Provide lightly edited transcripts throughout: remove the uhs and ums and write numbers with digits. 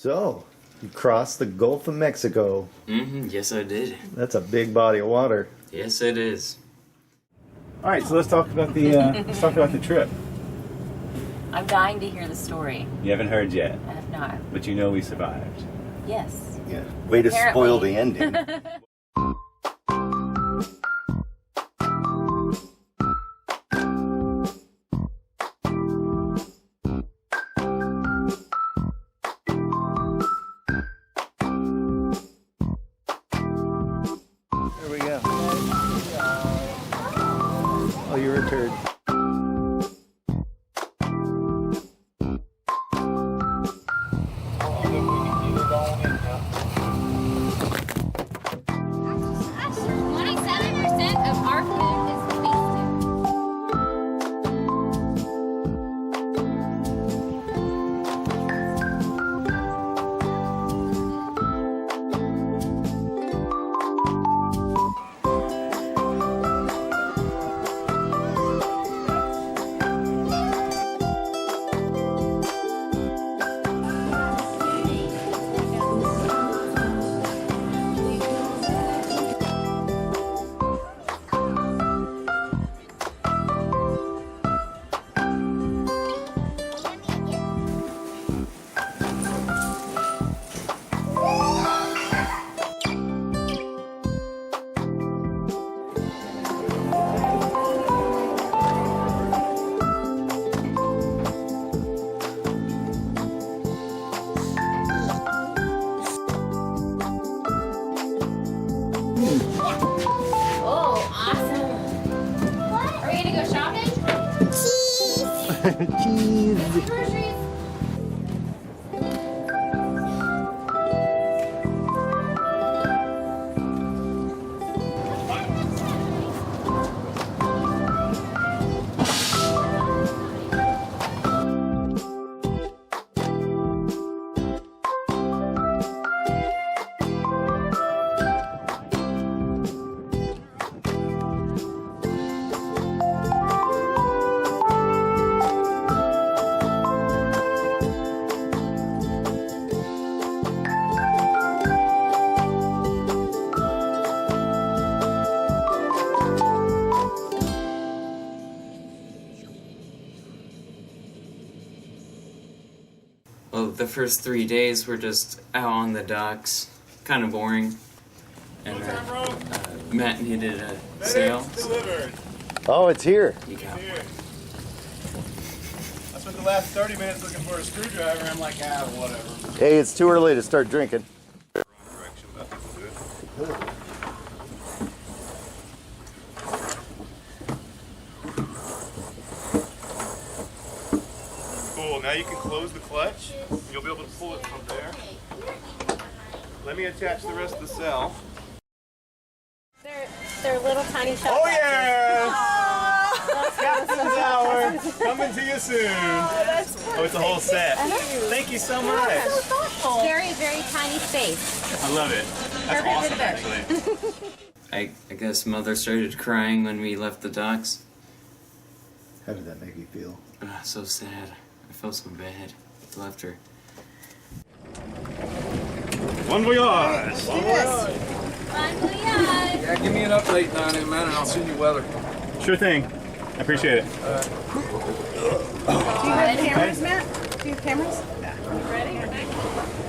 So, you crossed the Gulf of Mexico. Yes, I did. That's a big body of water. Yes, it is. All right, so let's talk about the trip. I'm dying to hear the story. You haven't heard yet, I have not. but you know we survived. Yes. Yeah. Way to Apparently. spoil the ending. There we go. Oh, you're a turd. Oh, awesome. What? Are we gonna go shopping? Cheese. Groceries? Well, the first 3 days were just out on the docks. Kind of boring. And Matt needed a sail. Oh, it's here. You got Here. I spent the last 30 minutes looking for a screwdriver. I'm like, whatever. Hey, it's too early to start drinking. Cool, now you can close the clutch. You'll be able to pull it from there. Let me attach the rest of the cell. They're little tiny shots. Oh yeah! Captain's hour! Coming to you soon. Oh, it's a whole set. Thank you so much. Very, very tiny space. I love it. That's awesome, actually. I guess Mother started crying when we left the docks. How did that make you feel? So sad. I felt so bad. I left her. Bon voyage! Bon voyage. Yeah, give me an update down there, man, and I'll send you weather. Sure thing. I appreciate it. Do you have cameras, Matt? Do you have cameras?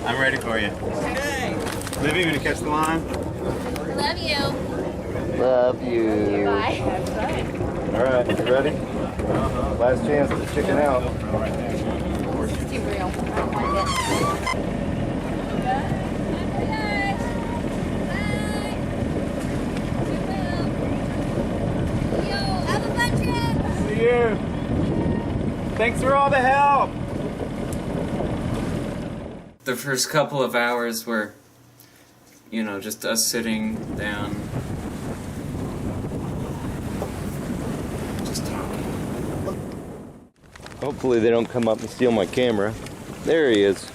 I'm ready for you. Okay. Livy, you gonna catch the line? Love you. Love you. Bye. All right, you ready? Last chance to chicken out. It's too real. I don't like it. See you. Thanks for all the help. The first couple of hours were, you know, just us sitting down, just talking. Hopefully they don't come up and steal my camera. There he is.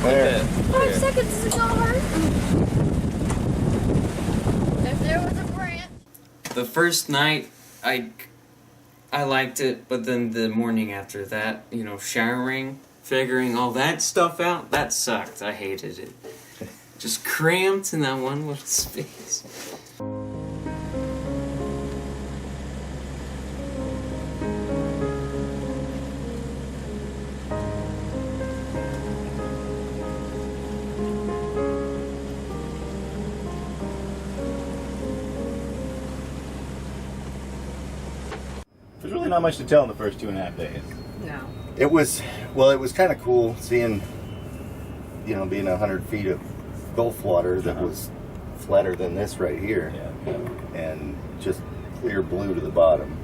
There. 5 seconds is all hurt. If there was a branch. The first night, I liked it, but then the morning after that, you know, showering, figuring all that stuff out, that sucked. I hated it. Just cramped in that one little space. There's really not much to tell in the first 2.5 days. No. It was kind of cool seeing, you know, being 100 feet of Gulf water that was flatter than this right here, and just clear blue to the bottom.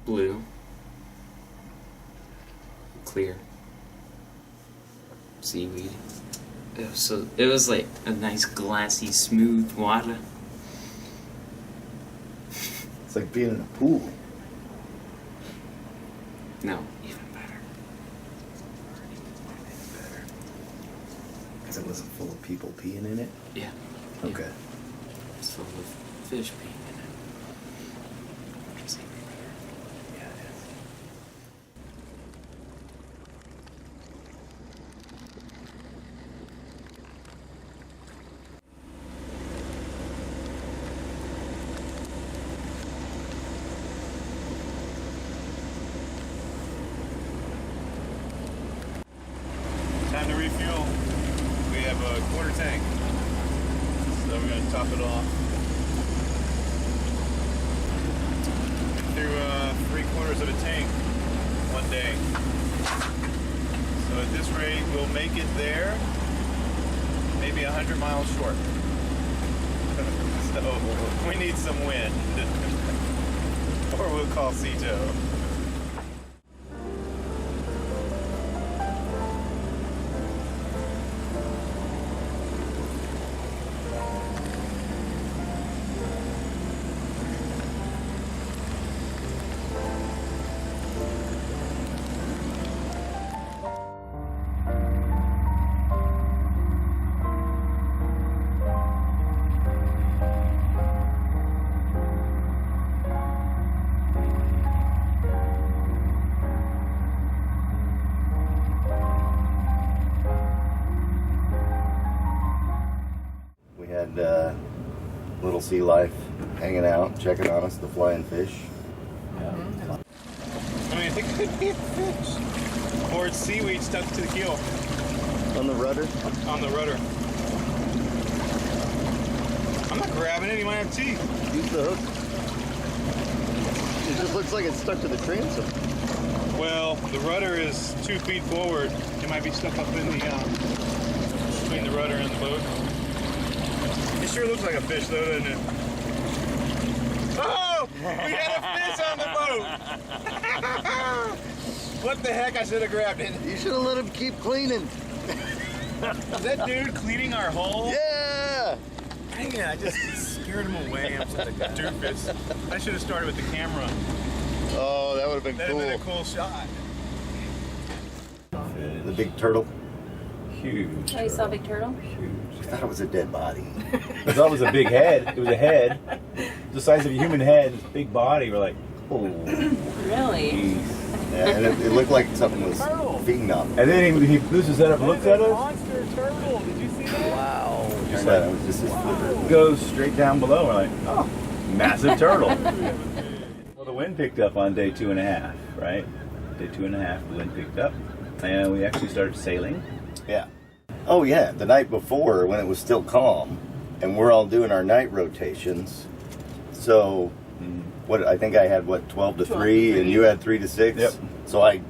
Blue. Clear. Seaweed. It was like a nice glassy, smooth water. It's like being in a pool. No, even better. Because it wasn't full of people peeing in it? Yeah. Okay. It's full of fish peeing in it. Which is even better. Yeah, it is. Time to refuel. We have a quarter tank. So we're going to top it off. Through 3/4 of a tank one day. So at this rate, we'll make it there, maybe 100 miles short. So we need some wind. Or we'll call Cito. We had little sea life hanging out, checking on us, the flying fish. Yeah. I mean, I think it could be a fish. Or it's seaweed stuck to the keel. On the rudder? On the rudder. I'm not grabbing it, you might have teeth. Use the hook. It just looks like it's stuck to the transom. Well, the rudder is 2 feet forward. It might be stuck up in the, between the rudder and the boat. It sure looks like a fish though, doesn't it? Oh! We had a fish on the boat! What the heck? I should have grabbed it. You should have let him keep cleaning. Is that dude cleaning our hole? Yeah! Dang it, I just scared him away. I'm such a doofus. I should have started with the camera. Oh, that would have been cool. That would have been a cool shot. The big turtle. Huge. Oh, you saw a big turtle? I thought it was a dead body. I thought it was a big head. It was a head. The size of a human head, this big body. We're like, oh. Really? Yeah, and it looked like something was feeding up. And then he loses his head up and looks at us. Monster turtle. Did you see that? Wow. Just like, it was just his flipper. Goes straight down below. We're like, oh, massive turtle. Well, the wind picked up on day 2.5, right? Day 2.5, the wind picked up. And we actually started sailing. Yeah. Oh yeah, the night before when it was still calm, and we're all doing our night rotations. So, what I think I had 12 to 3, and you had 3 to 6. Yep. So I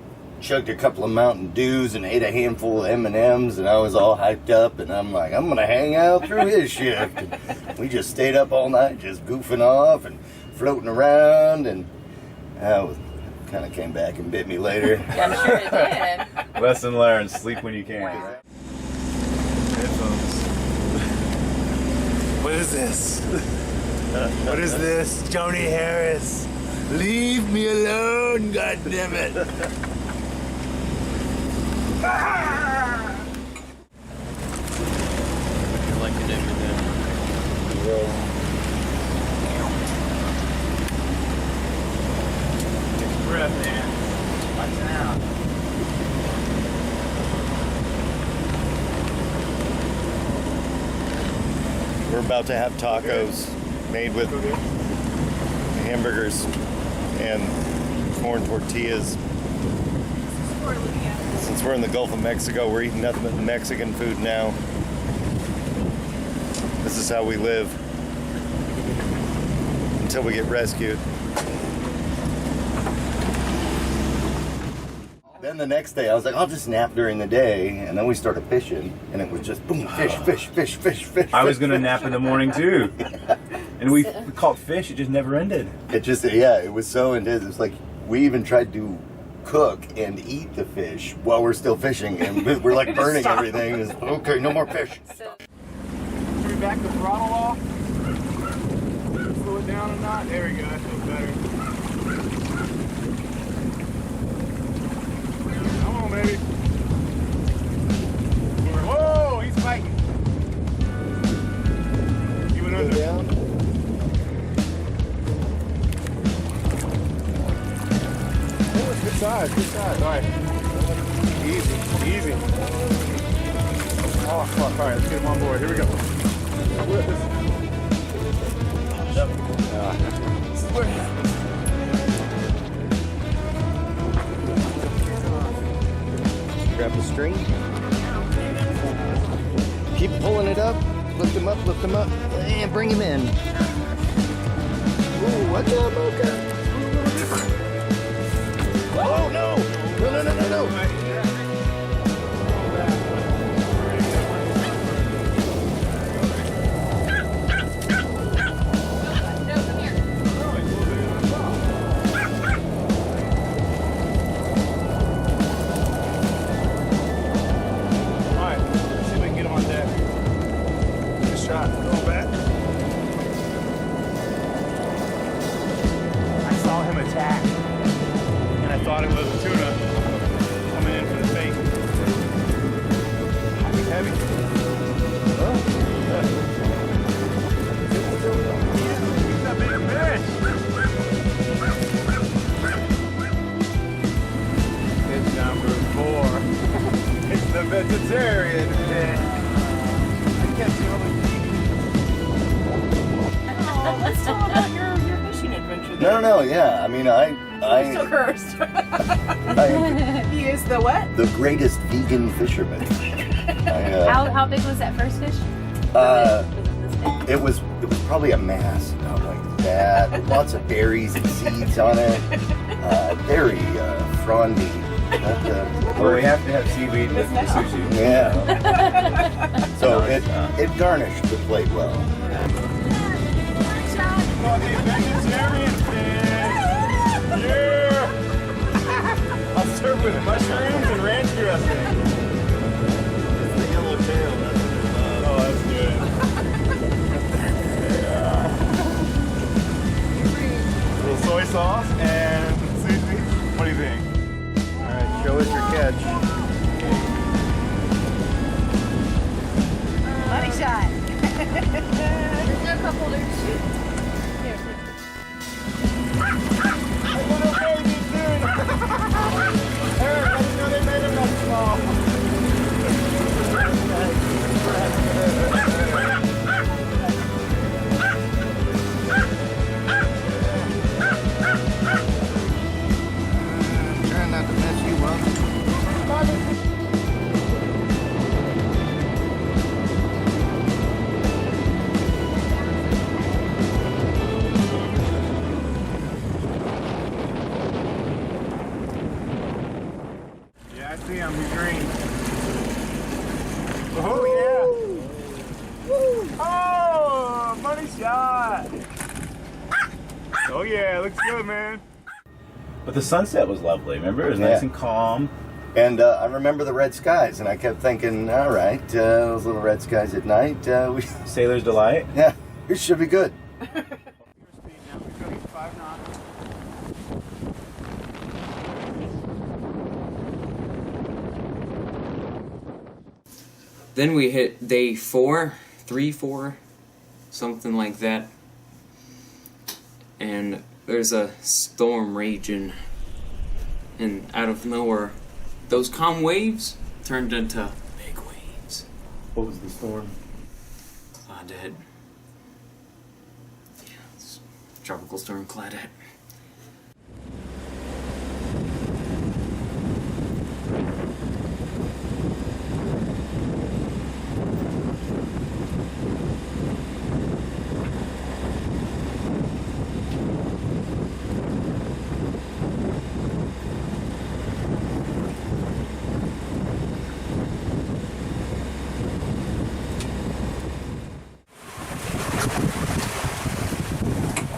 chugged a couple of Mountain Dews and ate a handful of M&Ms, and I was all hyped up, and I'm like, I'm gonna hang out through his shift. And we just stayed up all night, just goofing off and floating around, and kind of came back and bit me later. Yeah, I'm sure it did. Lesson learned, sleep when you can. Wow. Headphones. What is this? What is this? Joni Harris. Leave me alone, goddammit. You're like an M&M. Breath, man. Watch out. We're about to have tacos made with hamburgers and corn tortillas. Since we're in the Gulf of Mexico, we're eating nothing but Mexican food now. This is how we live until we get rescued. Then the next day, I was like, I'll just nap during the day. And then we started fishing, and it was just boom, fish. I was gonna nap in the morning too. And we caught fish, it just never ended. It just, yeah, it was so intense. It's like we even tried to cook and eat the fish while we're still fishing, and we're like burning everything. It's, okay, no more fish. Should we back the throttle off? Slow it down a knot. There we go. That feels better. Come on, baby. Whoa, he's fighting. He went under. Down. Oh, good size, good size. All right. Easy. Oh, fuck. All right, let's get him on board. Here we go. Grab the string. Keep pulling it up. Lift him up, and bring him in. Ooh, what's up, Mocha? Oh, no! No. Thought it was a tuna coming in for the bait. He's heavy. Oh, yeah. He's a big fish. It's number 4. It's the vegetarian fish. I catch you on Oh, let's talk about your fishing adventure. No, yeah. I mean, I'm so cursed. He is the what? the greatest vegan fisherman. How big was that first fish? It was probably a mass, about like that. Lots of berries and seeds on it. Very frondy. Well, we have to have seaweed with the sushi. Yeah. So it garnished the plate well. Oh, the vegetarian fish. Yeah. I'll serve with mushrooms and ranch dressing. It's the yellow tail. Oh, that's good. A little soy sauce and sushi. What do you think? All right, show us your catch. Money shot. There's no cup holders. Here. Little baby tuna. Eric, I didn't know they made them that small. Trying not to mess you up. Yeah, I see him. He's green. Oh, yeah. Oh, money shot. Oh, yeah. Looks good, man. But the sunset was lovely, remember? It was nice and calm. And I remember the red skies, and I kept thinking, all right, those little red skies at night, Sailor's delight. yeah, it should be good. Speed now. We're going 5 knots. Then we hit day 4, 3, 4, something like that. And there's a storm raging. And out of nowhere, those calm waves turned into big waves. What was the storm? Claudette. Yeah, it's Tropical Storm Claudette.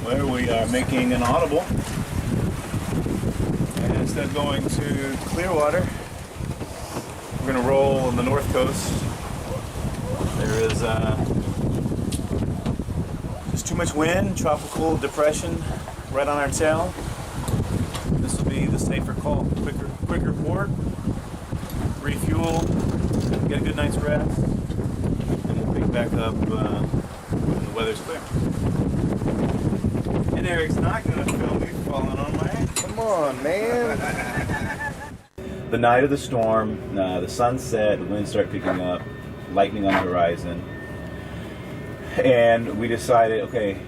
Where we are making an audible. And instead of going to Clearwater, we're going to roll on the north coast. There is just too much wind, tropical depression right on our tail. This will be the safer call, quicker port, refuel, get a good night's rest, and we'll pick back up when the weather's clear. And Eric's not gonna film me falling on my ass. Come on, man. The night of the storm, the sun set, the wind started picking up, lightning on the horizon, and we decided, okay,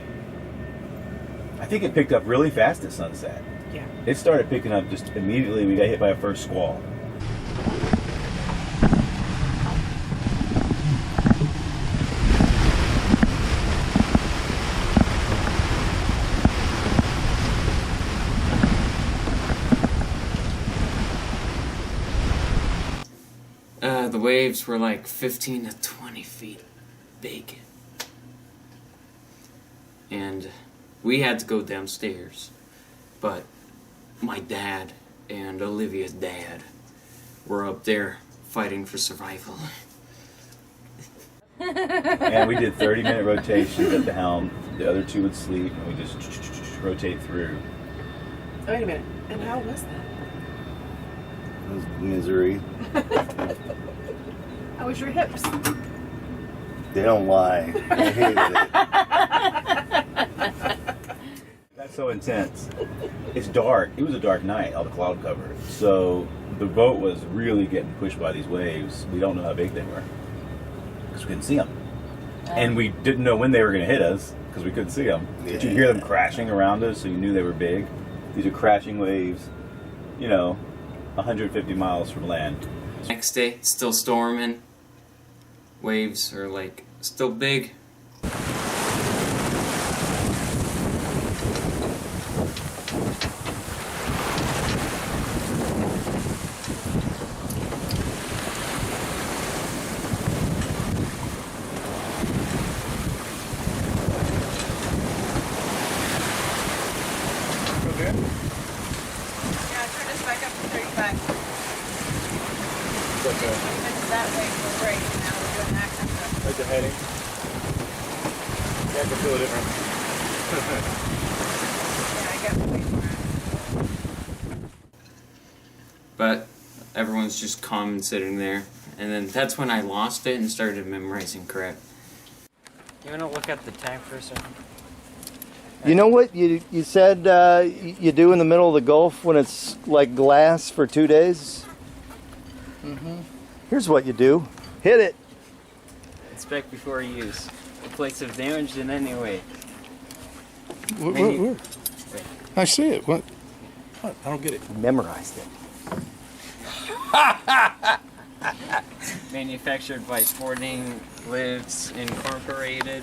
I think it picked up really fast at sunset. Yeah. It started picking up just immediately. We got hit by a first squall. The waves were like 15 to 20 feet big. And we had to go downstairs. But my dad and Olivia's dad were up there fighting for survival. And we did 30-minute rotations at the helm. The other two would sleep, and we just rotate through. Wait a minute. And how was that? It was misery. How was your hips? They don't lie. I hated it. That's so intense. It's dark. It was a dark night, all the cloud cover. So the boat was really getting pushed by these waves. We don't know how big they were because we couldn't see them. And we didn't know when they were going to hit us because we couldn't see them. But you hear them crashing around us, so you knew they were big. These are crashing waves, 150 miles from land. Next day, still storming. Waves are like still big. Yeah, turn this back up to 35. It's that way for break. Now we're doing accent stuff. Like the heading. Yeah, I can feel it different. Yeah, I got way more. But everyone's just calm and sitting there. And then that's when I lost it and started memorizing crap. You wanna look at the time for a second? You know what you said you do in the middle of the Gulf when it's like glass for 2 days? Mm-hmm. Here's what you do. Hit it. Inspect before use. The plates have damaged in any way. Where? I see it. What? I don't get it. Memorized it. Manufactured by Sporting Lives Incorporated.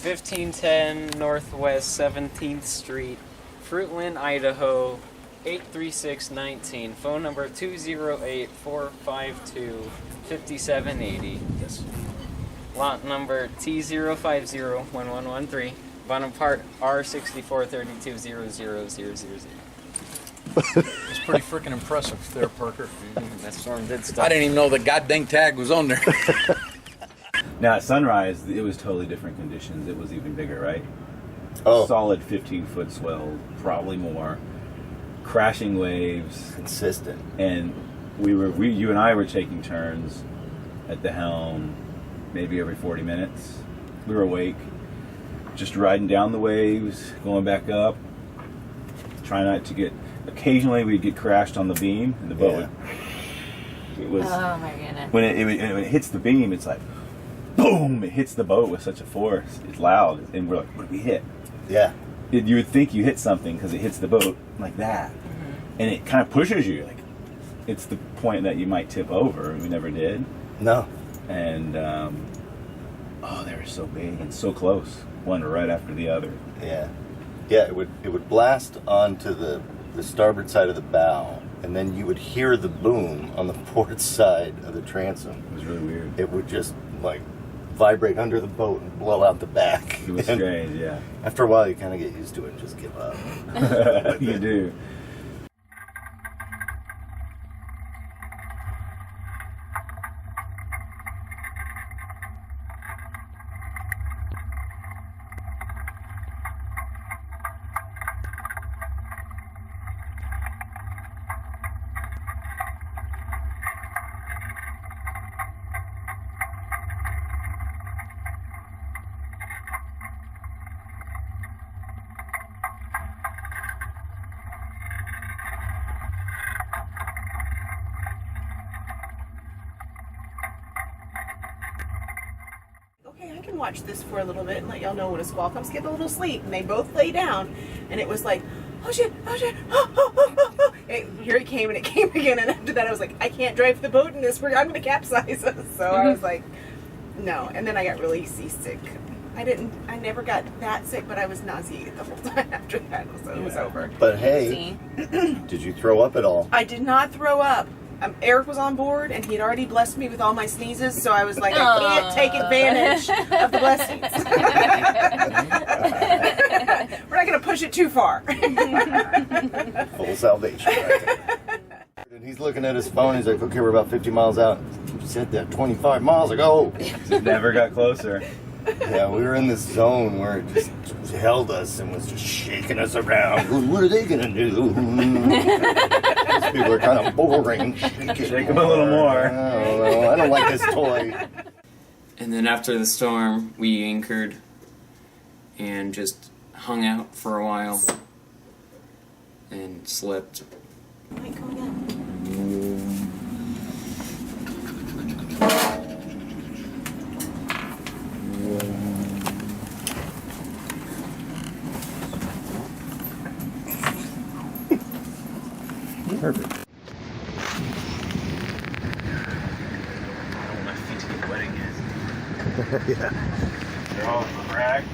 1510 Northwest 17th Street, Fruitland, Idaho, 83619. Phone number 208-452-5780. Yes. Lot number T0501113. Bottom part R6432000000. It's pretty freaking impressive there, Parker. That storm did I stuff. didn't even know the goddamn tag was on there. Now at sunrise, it was totally different conditions. It was even bigger, right? Oh, Solid 15-foot swell, probably more. Crashing waves, consistent. and you and I were taking turns at the helm, maybe every 40 minutes. We were awake, just riding down the waves, going back up, trying not to get. Occasionally, we'd get crashed on the beam, and the boat would. It was. Oh my goodness. When it hits the beam, it's like, boom! It hits the boat with such a force. It's loud, and we're like, what did we hit? Yeah. You would think you hit something because it hits the boat like that, and it kind of pushes you. Like, it's the point that you might tip over. We never did. No. And they were so big and so close, one right after the other. Yeah. Yeah, it would blast onto the starboard side of the bow, and then you would hear the boom on the port side of the transom. It was really weird. It would just like vibrate under the boat and blow out the back. It was And strange, yeah. after a while, you kind of get used to it and just give up. You do. Okay, I can watch this for a little bit and let y'all know when a squall comes. Get a little sleep. And they both lay down, and it was like, oh shit, oh shit, oh. Here it came, and it came again. And after that, I was like, I can't drive the boat in this. I'm going to capsize. So I was like, no. And then I got really seasick. I never got that sick, but I was nauseated the whole time after that. So it was over. But hey, did you throw up at all? I did not throw up. Eric was on board, and he'd already blessed me with all my sneezes, so I was like, I can't take advantage of the blessings. We're not going to push it too far. Full salvation. Right. And he's looking at his phone. He's like, okay, we're about 50 miles out. You said that 25 miles ago. It never got closer. Yeah, we were in this zone where it just held us and was just shaking us around. What are they going to do? These people are kind of boring. Shake them a little more. I don't know. I don't like this toy. And then after the storm, we anchored and just hung out for a while and slept. Perfect. I don't want my feet to get wet again. Yeah. They're all cracked.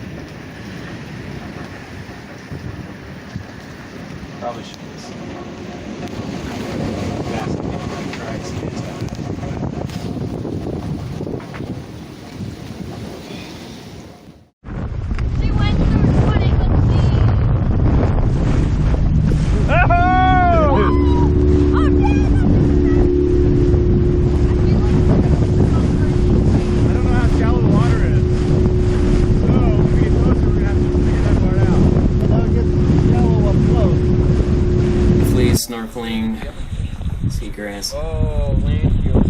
Probably should get some Vaseline dry skin. She went through 20 with me. I don't know how shallow the water is. So, when we get closer, we're going to have to figure that part out. I'll get some yellow up close. Fleas, snorkeling, seagrass. Oh, landfill.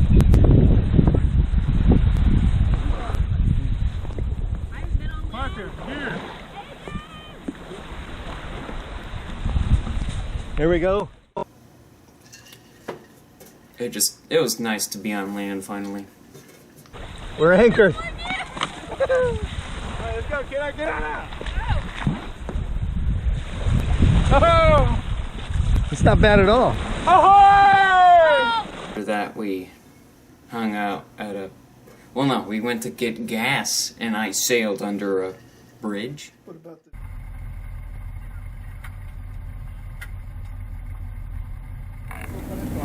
Parker, here. Here we go. It was nice to be on land finally. We're anchored. All right, let's go. Get on out. Oh! It's not bad at all. After that, we hung out at a... Well, no, we went to get gas, and I sailed under a bridge. What about the...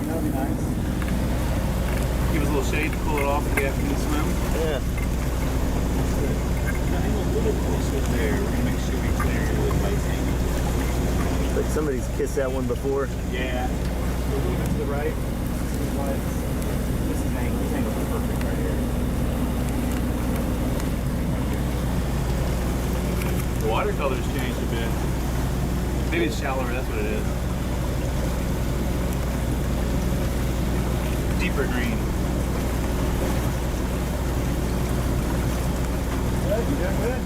That'll be nice. Give us a little shade to cool it off and get after the swim. Yeah. Hang a little closer there. We're going to make sure we clear the lights hanging. Like somebody's kissed that one before. Yeah. A little bit to the right. This is hanging. This angle's perfect right here. The watercolor's changed a bit. Maybe it's shallower, that's what it is. Deeper green. Good, you doing good?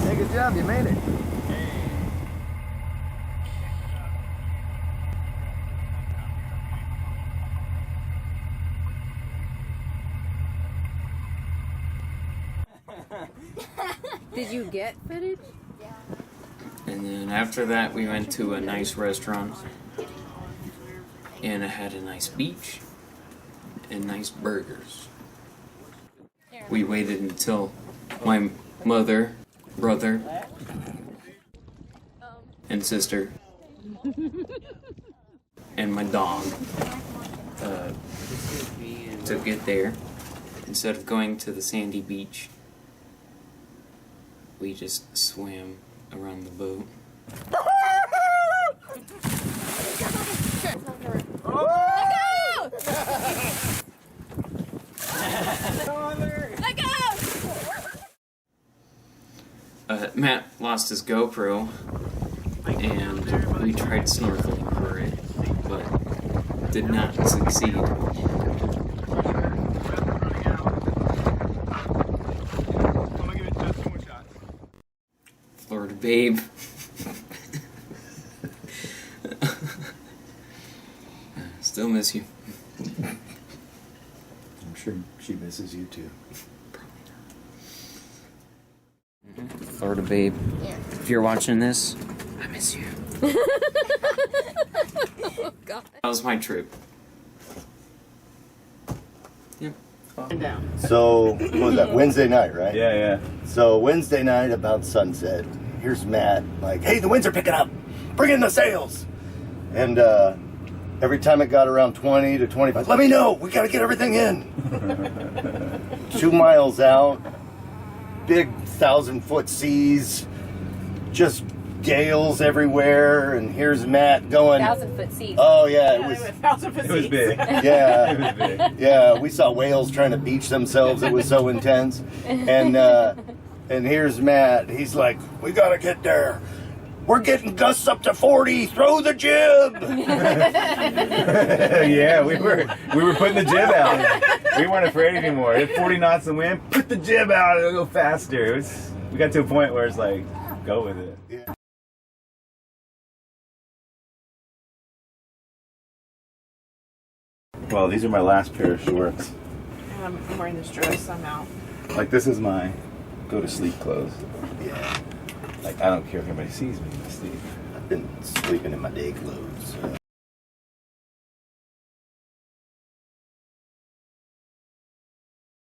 Hey, good job, you made it. Did you get footage? And then after that, we went to a nice restaurant. And it had a nice beach and nice burgers. We waited until my mother, brother, and sister, and my dog to get there. Instead of going to the sandy beach, we just swam around the boat. Let go! Matt lost his GoPro, and we tried snorkeling for it, but did not succeed. I'm gonna give it just 2 more shots. Florida babe. Still miss you. I'm sure she misses you too. Florida babe. Yeah. If you're watching this, I miss you. Oh, God. That was my trip. Yep. So, what was that? Wednesday night, right? Yeah, yeah. So, Wednesday night about sunset, here's Matt, like, hey, the winds are picking up. Bring in the sails. And every time it got around 20 to 25, let me know. We got to get everything in. 2 miles out, big 1,000-foot seas, just gales everywhere. And here's Matt going. 1,000-foot seas. Oh, yeah, Yeah, It was big. yeah. It was big. Yeah, we saw whales trying to beach themselves. It was so intense. And here's Matt. He's like, we gotta get there. We're getting gusts up to 40. Throw the jib. Yeah, we were putting the jib out. We weren't afraid anymore. At 40 knots of wind, put the jib out. It'll go faster. We got to a point where it's like, go with it. Yeah. Well, these are my last pair of shorts. I'm wearing this dress. I'm out. Like, this is my go to sleep clothes. Yeah, Like, I don't care if anybody sees me in my sleep. I've been sleeping in my day clothes.